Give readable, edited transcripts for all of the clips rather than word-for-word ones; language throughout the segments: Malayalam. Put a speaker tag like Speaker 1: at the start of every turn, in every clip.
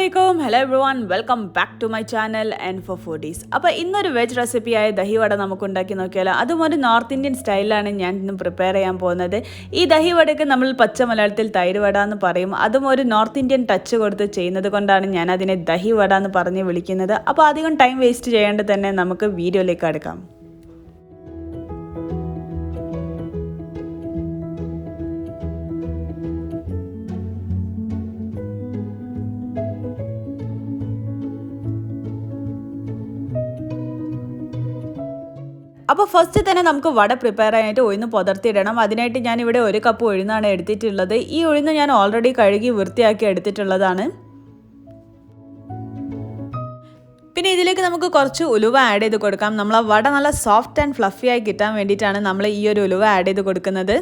Speaker 1: Assalamualaikum. Hello everyone. Welcome back to my channel and for foodies. അപ്പോൾ ഇന്നൊരു വെജ് റെസിപ്പിയായ ദഹി വട നമുക്ക് ഉണ്ടാക്കി നോക്കിയാലോ. അതും ഒരു നോർത്ത് ഇന്ത്യൻ സ്റ്റൈലിലാണ് ഞാൻ ഇന്ന് പ്രിപ്പയർ ചെയ്യാൻ പോകുന്നത്. ഈ ദഹി വടയ്ക്ക് നമ്മൾ പച്ച മലയാളത്തിൽ തൈര് വട എന്ന് പറയും. അതും ഒരു നോർത്ത് ഇന്ത്യൻ ടച്ച് കൊടുത്ത് ചെയ്യുന്നത് കൊണ്ടാണ് ഞാൻ അതിനെ ദഹി വട എന്ന് പറഞ്ഞ് വിളിക്കുന്നത്. അപ്പോൾ അധികം ടൈം വേസ്റ്റ് ചെയ്യാണ്ട് തന്നെ നമുക്ക് വീഡിയോയിലേക്ക് അടുക്കാം. അപ്പോൾ ഫസ്റ്റ് തന്നെ നമുക്ക് വട പ്രിപ്പയർ ചെയ്യാനായിട്ട് ഉഴുന്ന് പുതർത്തിയിടണം. അതിനായിട്ട് ഞാനിവിടെ 1 കപ്പ് ഉഴുന്നാണ് എടുത്തിട്ടുള്ളത്. ഈ ഉഴുന്ന് ഞാൻ ഓൾറെഡി കഴുകി വൃത്തിയാക്കി എടുത്തിട്ടുള്ളതാണ്. പിന്നെ ഇതിലേക്ക് നമുക്ക് കുറച്ച് ഉലുവ ആഡ് ചെയ്ത് കൊടുക്കാം. നമ്മൾ ആ വട നല്ല സോഫ്റ്റ് ആൻഡ് ഫ്ലഫി ആയി കിട്ടാൻ വേണ്ടിയിട്ടാണ് നമ്മൾ ഈ ഒരു ഉലുവ ആഡ് ചെയ്ത് കൊടുക്കുന്നത്.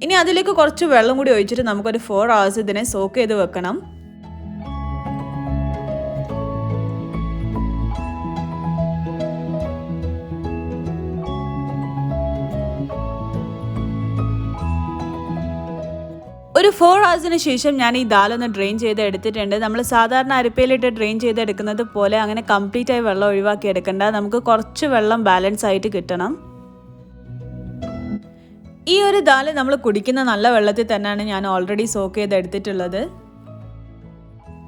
Speaker 1: ഇനി അതിലേക്ക് കുറച്ച് വെള്ളം കൂടി ഒഴിച്ചിട്ട് നമുക്കൊരു 4 hours ഇതിനെ സോക്ക് ചെയ്ത് വെക്കണം. ഒരു 4 hours ശേഷം ഞാൻ ഈ ദാലൊന്ന് ഡ്രെയിൻ ചെയ്ത് എടുത്തിട്ടുണ്ട്. നമ്മൾ സാധാരണ അരിപ്പയിലിട്ട് ഡ്രെയിൻ ചെയ്തെടുക്കുന്നത് പോലെ അങ്ങനെ കംപ്ലീറ്റ് ആയി വെള്ളം ഒഴിവാക്കി എടുക്കണ്ട. നമുക്ക് കുറച്ച് വെള്ളം ബാലൻസ് ആയിട്ട് കിട്ടണം. ഈ ഒരു ദാല് നമ്മൾ കുടിക്കുന്ന നല്ല വെള്ളത്തിൽ തന്നെയാണ് ഞാൻ ഓൾറെഡി സോക്ക് ചെയ്ത് എടുത്തിട്ടുള്ളത്.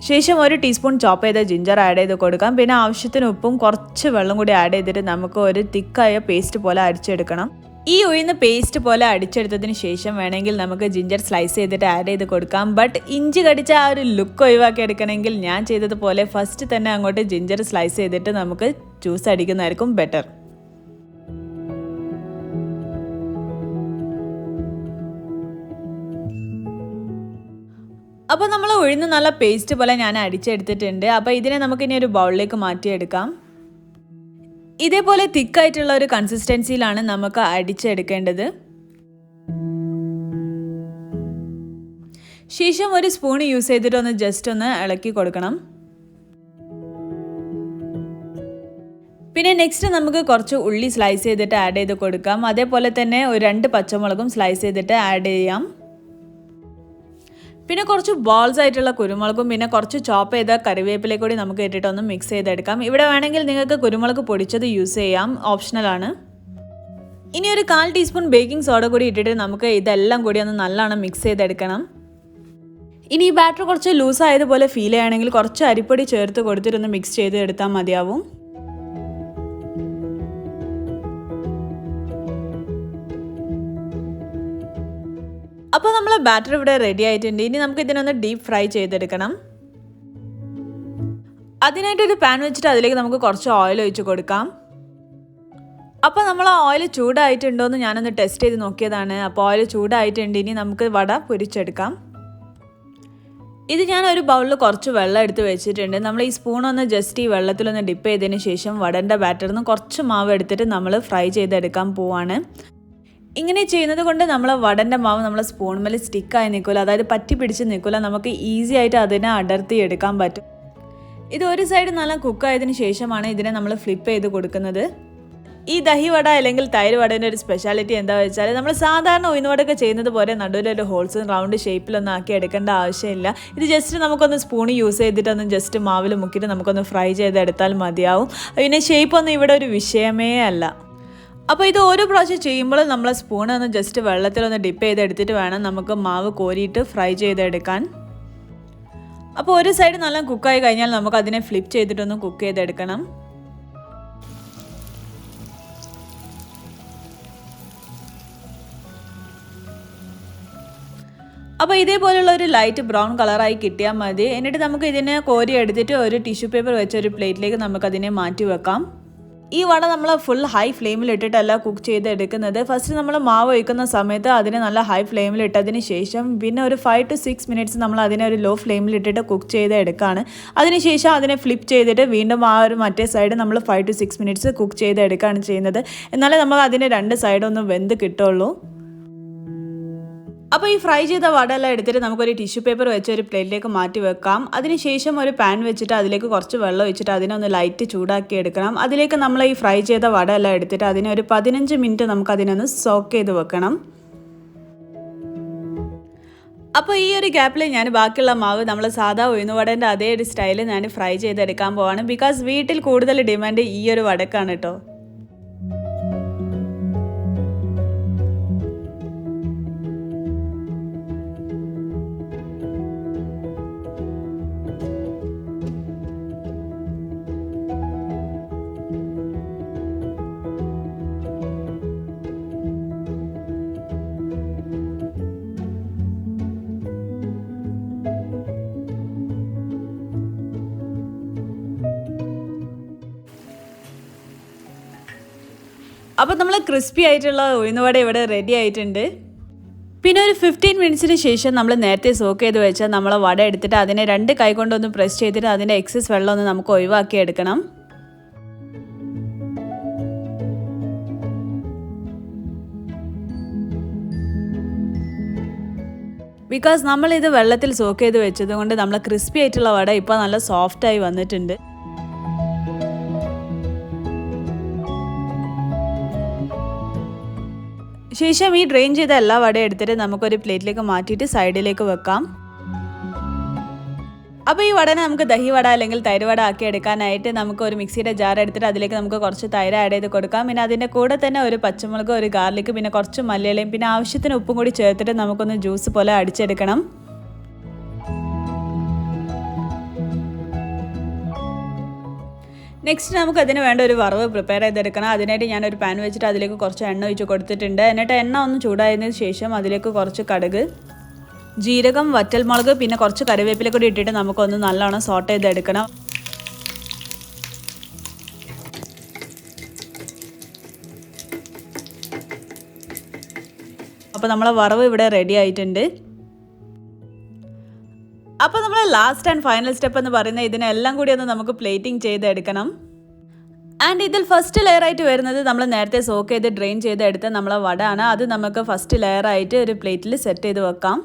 Speaker 1: ശേഷം 1 ടീസ്പൂൺ ചോപ്പ് ചെയ്ത ജിഞ്ചർ ആഡ് ചെയ്ത് കൊടുക്കാം. പിന്നെ ആവശ്യത്തിന് ഉപ്പും കുറച്ച് വെള്ളം കൂടി ആഡ് ചെയ്തിട്ട് നമുക്ക് ഒരു തിക്കായ പേസ്റ്റ് പോലെ അടിച്ചെടുക്കണം. ഈ ഉഴുന്ന് പേസ്റ്റ് പോലെ അടിച്ചെടുത്തതിന് ശേഷം വേണമെങ്കിൽ നമുക്ക് ജിഞ്ചർ സ്ലൈസ് ചെയ്തിട്ട് ആഡ് ചെയ്ത് കൊടുക്കാം. ബട്ട് ഇഞ്ചി കടിച്ച ആ ഒരു ലുക്ക് ഒഴിവാക്കി എടുക്കണമെങ്കിൽ ഞാൻ ചെയ്തതുപോലെ ഫസ്റ്റ് തന്നെ അങ്ങോട്ട് ജിഞ്ചർ സ്ലൈസ് ചെയ്തിട്ട് നമുക്ക് ജ്യൂസ് അടിക്കുന്നതായിരിക്കും ബെറ്റർ. അപ്പോൾ നമ്മൾ ഉഴുന്ന് നല്ല പേസ്റ്റ് പോലെ ഞാൻ അടിച്ചെടുത്തിട്ടുണ്ട്. അപ്പോൾ ഇതിനെ നമുക്കിനി ഒരു ബൗളിലേക്ക് മാറ്റിയെടുക്കാം. ഇതേപോലെ തിക്കായിട്ടുള്ള ഒരു കൺസിസ്റ്റൻസിയിലാണ് നമുക്ക് അടിച്ചെടുക്കേണ്ടത്. ശേഷം ഒരു സ്പൂൺ യൂസ് ചെയ്തിട്ട് ജസ്റ്റ് ഒന്ന് ഇളക്കി കൊടുക്കണം. പിന്നെ നെക്സ്റ്റ് നമുക്ക് കുറച്ച് ഉള്ളി സ്ലൈസ് ചെയ്തിട്ട് ആഡ് ചെയ്ത് കൊടുക്കാം. അതേപോലെ തന്നെ ഒരു 2 പച്ചമുളകും സ്ലൈസ് ചെയ്തിട്ട് ആഡ് ചെയ്യാം. പിന്നെ കുറച്ച് ബോൾസ് ആയിട്ടുള്ള കുരുമുളകും പിന്നെ കുറച്ച് ചോപ്പ് ചെയ്ത കറിവേപ്പില കൂടി നമുക്ക് ഇട്ടിട്ടൊന്ന് മിക്സ് ചെയ്തെടുക്കാം. ഇവിടെ വേണമെങ്കിൽ നിങ്ങൾക്ക് കുരുമുളക് പൊടിച്ചത് യൂസ് ചെയ്യാം, ഓപ്ഷണലാണ്. ഇനി ഒരു 1/4 ടീസ്പൂൺ ബേക്കിംഗ് സോഡ കൂടി ഇട്ടിട്ട് നമുക്ക് ഇതെല്ലാം കൂടി ഒന്ന് നല്ലോണം മിക്സ് ചെയ്തെടുക്കണം. ഇനി ഈ ബാറ്റർ കുറച്ച് ലൂസ് ആയതുപോലെ ഫീൽ ചെയ്യുകയാണെങ്കിൽ കുറച്ച് അരിപ്പൊടി ചേർത്ത് കൊടുത്തിട്ടൊന്ന് മിക്സ് ചെയ്ത് എടുത്താൽ മതിയാവും. അപ്പോൾ നമ്മൾ ബാറ്റർ ഇവിടെ റെഡി ആയിട്ടുണ്ട്. ഇനി നമുക്ക് ഇതിനൊന്ന് ഡീപ്പ് ഫ്രൈ ചെയ്തെടുക്കണം. അതിനായിട്ടൊരു പാൻ വെച്ചിട്ട് അതിലേക്ക് നമുക്ക് കുറച്ച് ഓയിൽ ഒഴിച്ച് കൊടുക്കാം. അപ്പോൾ നമ്മൾ ആ ഓയിൽ ചൂടായിട്ടുണ്ടോ എന്ന് ഞാനൊന്ന് ടെസ്റ്റ് ചെയ്ത് നോക്കിയതാണ്. അപ്പോൾ ഓയിൽ ചൂടായിട്ടുണ്ട്. ഇനി നമുക്ക് വട പൊരിച്ചെടുക്കാം. ഇത് ഞാൻ ഒരു ബൗളിൽ കുറച്ച് വെള്ളം എടുത്ത് വെച്ചിട്ടുണ്ട്. നമ്മൾ ഈ സ്പൂണൊന്ന് ജസ്റ്റ് ഈ വെള്ളത്തിലൊന്ന് ഡിപ്പ് ചെയ്തതിന് ശേഷം വടൻ്റെ ബാറ്ററിൽ നിന്ന് കുറച്ച് മാവ് എടുത്തിട്ട് നമ്മൾ ഫ്രൈ ചെയ്തെടുക്കാൻ പോവാണ്. ഇങ്ങനെ ചെയ്യുന്നത് കൊണ്ട് നമ്മൾ വടൻ്റെ മാവ് നമ്മൾ സ്പൂൺമേൽ സ്റ്റിക്കായി നിൽക്കില്ല, അതായത് പറ്റി പിടിച്ച് നിൽക്കില്ല. നമുക്ക് ഈസി ആയിട്ട് അതിനെ അടർത്തി എടുക്കാൻ പറ്റും. ഇത് ഒരു സൈഡ് നല്ല കുക്കായതിനു ശേഷമാണ് ഇതിനെ നമ്മൾ ഫ്ലിപ്പ് ചെയ്ത് കൊടുക്കുന്നത്. ഈ ദഹി വട അല്ലെങ്കിൽ തൈര് വടേൻ്റെ ഒരു സ്പെഷ്യാലിറ്റി എന്താണെന്ന് വെച്ചാൽ നമ്മൾ സാധാരണ ഉഴുന്നുവടയൊക്കെ ചെയ്യുന്നത് പോലെ നടുവിലൊരു ഹോൾസും റൗണ്ട് ഷേപ്പിലൊന്നും ആക്കി എടുക്കേണ്ട ആവശ്യമില്ല. ഇത് ജസ്റ്റ് നമുക്കൊന്ന് സ്പൂൺ യൂസ് ചെയ്തിട്ടൊന്ന് ജസ്റ്റ് മാവിൽ മുക്കിയിട്ട് നമുക്കൊന്ന് ഫ്രൈ ചെയ്തെടുത്താൽ മതിയാവും. പിന്നെ ഷേപ്പൊന്നും ഇവിടെ ഒരു വിഷയമേ അല്ല. അപ്പോൾ ഇത് ഓരോ പ്രാവശ്യം ചെയ്യുമ്പോൾ നമ്മൾ സ്പൂണൊന്ന് ജസ്റ്റ് വെള്ളത്തിലൊന്ന് ഡിപ്പ് ചെയ്തെടുത്തിട്ട് വേണം നമുക്ക് മാവ് കോരിയിട്ട് ഫ്രൈ ചെയ്തെടുക്കാൻ. അപ്പോൾ ഒരു സൈഡ് നല്ല കുക്കായി കഴിഞ്ഞാൽ നമുക്ക് അതിനെ ഫ്ലിപ്പ് ചെയ്തിട്ടൊന്ന് കുക്ക് ചെയ്തെടുക്കണം. അപ്പോൾ ഇതേപോലുള്ള ഒരു ലൈറ്റ് ബ്രൗൺ കളറായി കിട്ടിയാൽ മതി. എന്നിട്ട് നമുക്ക് ഇതിനെ കോരി എടുത്തിട്ട് ഒരു ടിഷ്യൂ പേപ്പർ വെച്ച ഒരു പ്ലേറ്റിലേക്ക് നമുക്കതിനെ മാറ്റി വെക്കാം. ഈ വട നമ്മൾ ഫുൾ ഹൈ ഫ്ലെയിമിൽ ഇട്ടിട്ടല്ല കുക്ക് ചെയ്തെടുക്കുന്നത്. ഫസ്റ്റ് നമ്മൾ മാവ് ഒഴിക്കുന്ന സമയത്ത് അതിനെ നല്ല ഹൈ ഫ്ലെയിമിൽ ഇട്ടതിന് ശേഷം പിന്നെ ഒരു 5 to 6 minutes നമ്മൾ അതിനെ ഒരു ലോ ഫ്ലെയിമിൽ ഇട്ടിട്ട് കുക്ക് ചെയ്തെടുക്കുകയാണ്. അതിനുശേഷം അതിനെ ഫ്ലിപ്പ് ചെയ്തിട്ട് വീണ്ടും ആ ഒരു മറ്റേ സൈഡ് നമ്മൾ 5 to 6 minutes കുക്ക് ചെയ്തെടുക്കുകയാണ് ചെയ്യുന്നത്. എന്നാലേ നമ്മൾ അതിൻ്റെ 2 സൈഡൊന്നും വെന്ത് കിട്ടുള്ളൂ. അപ്പോൾ ഈ ഫ്രൈ ചെയ്ത വടയെല്ലാം എടുത്തിട്ട് നമുക്കൊരു ടിഷ്യൂ പേപ്പർ വെച്ച് ഒരു പ്ലേറ്റിലേക്ക് മാറ്റി വെക്കാം. അതിനുശേഷം ഒരു പാൻ വെച്ചിട്ട് അതിലേക്ക് കുറച്ച് വെള്ളം ഒഴിച്ചിട്ട് അതിനൊന്ന് ലൈറ്റ് ചൂടാക്കി എടുക്കണം. അതിലേക്ക് നമ്മൾ ഈ ഫ്രൈ ചെയ്ത വടയെല്ലാം എടുത്തിട്ട് അതിനെ ഒരു 15 മിനിറ്റ് നമുക്കതിനൊന്ന് സോക്ക് ചെയ്ത് വെക്കണം. അപ്പോൾ ഈ ഒരു ഗ്യാപ്പിൽ ഞാൻ ബാക്കിയുള്ള മാവ് നമ്മൾ സാധാ ഉഴുന്നുവടേൻ്റെ അതേ ഒരു സ്റ്റൈലിൽ ഞാൻ ഫ്രൈ ചെയ്തെടുക്കാൻ പോവാണ്. ബിക്കോസ് വീട്ടിൽ കൂടുതൽ ഡിമാൻഡ് ഈ ഒരു വടക്കാണ് കേട്ടോ. അപ്പോൾ നമ്മൾ ക്രിസ്പി ആയിട്ടുള്ള ഉഴുന്നുവട ഇവിടെ റെഡി ആയിട്ടുണ്ട്. പിന്നെ ഒരു 15 മിനിറ്റ്സിന് ശേഷം നമ്മൾ നേരത്തെ സോക്ക് ചെയ്ത് വെച്ചാൽ നമ്മൾ വട എടുത്തിട്ട് അതിനെ 2 കൈ കൊണ്ടൊന്ന് പ്രസ് ചെയ്തിട്ട് അതിൻ്റെ എക്സസ് വെള്ളം ഒന്ന് നമുക്ക് ഒഴിവാക്കി എടുക്കണം. ബിക്കോസ് നമ്മളിത് വെള്ളത്തിൽ സോക്ക് ചെയ്ത് വെച്ചത് കൊണ്ട് നമ്മൾ ക്രിസ്പി ആയിട്ടുള്ള വട ഇപ്പോൾ നല്ല സോഫ്റ്റായി വന്നിട്ടുണ്ട്. ശേഷം ഈ ഡ്രെയിൻ ചെയ്ത എല്ലാ വടയും എടുത്തിട്ട് നമുക്കൊരു പ്ലേറ്റിലേക്ക് മാറ്റിയിട്ട് സൈഡിലേക്ക് വെക്കാം. അപ്പോൾ ഈ വടനെ നമുക്ക് ദഹി വട അല്ലെങ്കിൽ തൈര് വട ആക്കി എടുക്കാനായിട്ട് നമുക്ക് ഒരു മിക്സിയുടെ ജാർ എടുത്തിട്ട് അതിലേക്ക് നമുക്ക് കുറച്ച് തൈര് ആഡ് ചെയ്ത് കൊടുക്കാം. പിന്നെ അതിൻ്റെ കൂടെ തന്നെ ഒരു പച്ചമുളക്, ഒരു ഗാർലിക്, പിന്നെ കുറച്ച് മല്ലിയിലയും പിന്നെ ആവശ്യത്തിന് ഉപ്പും കൂടി ചേർത്തിട്ട് നമുക്കൊന്ന് ജ്യൂസ് പോലെ അടിച്ചെടുക്കണം. നെക്സ്റ്റ് നമുക്ക് അതിന് വേണ്ട ഒരു വറവ് പ്രിപ്പയർ ചെയ്തെടുക്കണം. അതിനായിട്ട് ഞാനൊരു പാൻ വെച്ചിട്ട് അതിലേക്ക് കുറച്ച് എണ്ണ ഒഴിച്ച് കൊടുത്തിട്ടുണ്ട്. എന്നിട്ട് എണ്ണ ഒന്ന് ചൂടായതിന് ശേഷം അതിലേക്ക് കുറച്ച് കടുക്, ജീരകം, വറ്റൽമുളക്, പിന്നെ കുറച്ച് കറിവേപ്പില കൂടി ഇട്ടിട്ട് നമുക്കൊന്ന് നല്ലോണം സോട്ട് ചെയ്തെടുക്കണം. അപ്പോൾ നമ്മളെ വറവ് ഇവിടെ റെഡി ആയിട്ടുണ്ട്. അപ്പോൾ നമ്മൾ ലാസ്റ്റ് ആൻഡ് ഫൈനൽ സ്റ്റെപ്പ് എന്ന് പറയുന്നത് ഇതിനെല്ലാം കൂടി ഒന്ന് നമുക്ക് പ്ലേറ്റിംഗ് ചെയ്തെടുക്കണം. ആൻഡ് ഇതിൽ ഫസ്റ്റ് ലെയർ ആയിട്ട് വരുന്നത് നമ്മൾ നേരത്തെ സോക്ക് ചെയ്ത് ഡ്രെയിൻ ചെയ്തെടുത്ത നമ്മളെ വടയാണ്. അത് നമുക്ക് ഫസ്റ്റ് ലെയർ ആയിട്ട് ഒരു പ്ലേറ്റിൽ സെറ്റ് ചെയ്ത് വെക്കാം.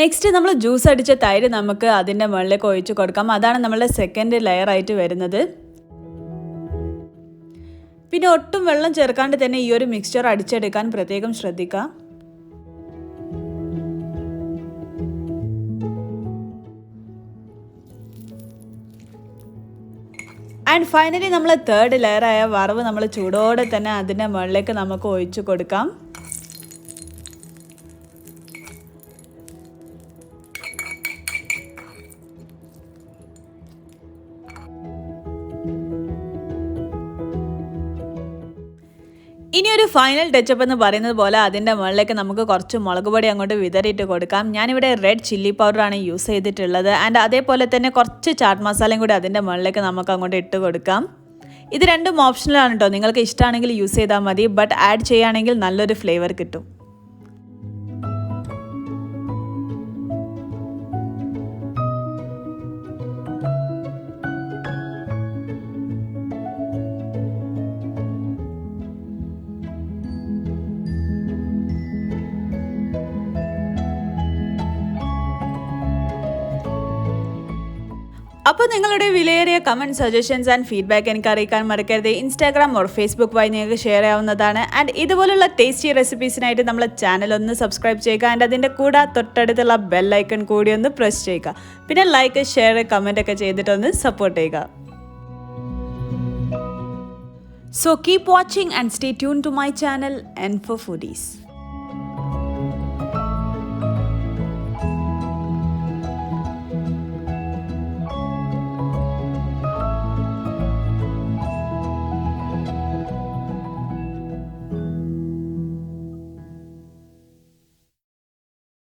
Speaker 1: നെക്സ്റ്റ് നമ്മൾ ജ്യൂസ് അടിച്ച തൈര് നമുക്ക് അതിൻ്റെ മുകളിലേക്ക് ഒഴിച്ച് കൊടുക്കാം. അതാണ് നമ്മളുടെ സെക്കൻഡ് ലെയർ ആയിട്ട് വരുന്നത്. പിന്നെ ഒട്ടും വെള്ളം ചേർക്കാണ്ട് തന്നെ ഈ ഒരു മിക്സ്ചർ അടിച്ചെടുക്കാൻ പ്രത്യേകം ശ്രദ്ധിക്കുക. ആൻഡ് ഫൈനലി നമ്മൾ തേർഡ് ലെയറായ വറവ് നമ്മൾ ചൂടോടെ തന്നെ അതിൻ്റെ മുകളിലേക്ക് നമുക്ക് ഒഴിച്ച് കൊടുക്കാം. ഇനി ഒരു ഫൈനൽ ടച്ചപ്പ് എന്ന് പറയുന്നത് പോലെ അതിൻ്റെ മുകളിലേക്ക് നമുക്ക് കുറച്ച് മുളക് പൊടി അങ്ങോട്ട് വിതറിയിട്ട് കൊടുക്കാം. ഞാനിവിടെ റെഡ് ചില്ലി പൗഡറാണ് യൂസ് ചെയ്തിട്ടുള്ളത്. ആൻഡ് അതേപോലെ തന്നെ കുറച്ച് ചാട്ട് മസാലയും കൂടി അതിൻ്റെ മുകളിലേക്ക് നമുക്ക് അങ്ങോട്ട് ഇട്ട് കൊടുക്കാം. ഇത് രണ്ടും ഓപ്ഷണലാണ് കേട്ടോ. നിങ്ങൾക്ക് ഇഷ്ടമാണെങ്കിൽ യൂസ് ചെയ്താൽ മതി. ബട്ട് ആഡ് ചെയ്യുകയാണെങ്കിൽ നല്ലൊരു ഫ്ലേവർ കിട്ടും. അപ്പോൾ നിങ്ങളുടെ വിലയേറിയ കമൻറ്റ്, സജഷൻസ് ആൻഡ് ഫീഡ്ബാക്ക് എനിക്ക് അറിയിക്കാൻ മറക്കരുത്. ഇൻസ്റ്റാഗ്രാം ഓർ ഫേസ്ബുക്ക് വഴി നിങ്ങൾക്ക് ഷെയർ ചെയ്യാവുന്നതാണ്. ആൻഡ് ഇതുപോലുള്ള ടേസ്റ്റി റെസിപ്പീസിനായിട്ട് നമ്മളെ ചാനൽ ഒന്ന് സബ്സ്ക്രൈബ് ചെയ്യുക. ആൻഡ് അതിൻ്റെ കൂടെ തൊട്ടടുത്തുള്ള ബെൽ ഐക്കൺ കൂടി ഒന്ന് പ്രസ് ചെയ്യുക. പിന്നെ ലൈക്ക്, ഷെയർ, കമൻ്റ് ഒക്കെ ചെയ്തിട്ടൊന്ന് സപ്പോർട്ട് ചെയ്യുക. So keep watching and stay tuned to my channel N for Foodies.